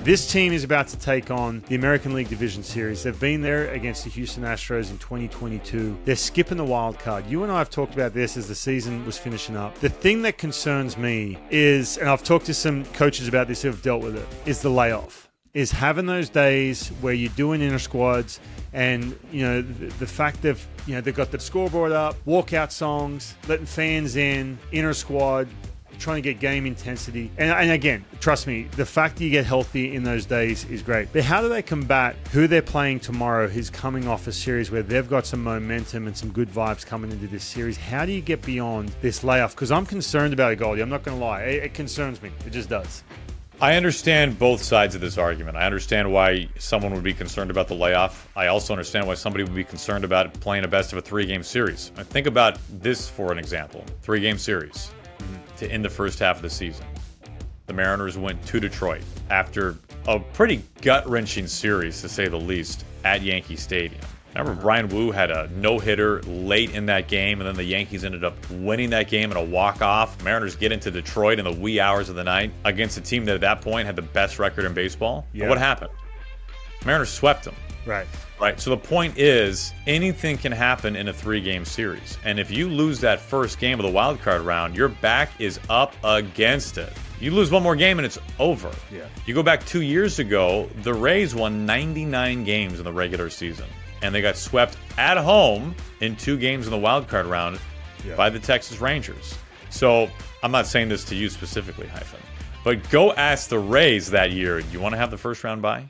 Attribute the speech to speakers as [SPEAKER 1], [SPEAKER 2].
[SPEAKER 1] This team is about to take on the American League Division Series. They've been there against the Houston Astros in 2022. They're skipping the wild card. You and I have talked about this as the season was finishing up. The thing that concerns me is, and I've talked to some coaches about this who have dealt with it, is the layoff. Is having those days where you're doing inner squads and, the fact they've got the scoreboard up, walkout songs, letting fans in, inner squad, trying to get game intensity. And again, trust me, the fact that you get healthy in those days is great. But how do they combat who they're playing tomorrow who's coming off a series where they've got some momentum and some good vibes coming into this series? How do you get beyond this layoff? Because I'm concerned about it, Goldie. I'm not going to lie. It concerns me. It just does.
[SPEAKER 2] I understand both sides of this argument. I understand why someone would be concerned about the layoff. I also understand why somebody would be concerned about playing a best of a 3-game series. Think about this for an example. 3-game series to end the first half of the season. The Mariners went to Detroit after a pretty gut-wrenching series, to say the least, at Yankee Stadium. Remember, Brian Wu had a no-hitter late in that game, and then the Yankees ended up winning that game in a walk-off. Mariners get into Detroit in the wee hours of the night against a team that at that point had the best record in baseball. Yeah. But what happened? Mariners swept them.
[SPEAKER 1] Right.
[SPEAKER 2] So the point is, anything can happen in a 3-game series. And if you lose that first game of the wild card round, your back is up against it. You lose one more game and it's over.
[SPEAKER 1] Yeah.
[SPEAKER 2] You go back 2 years ago, the Rays won 99 games in the regular season. And they got swept at home in 2 games in the wild card round by the Texas Rangers. So I'm not saying this to you specifically, Hyphen, but go ask the Rays that year, do you want to have the first round bye?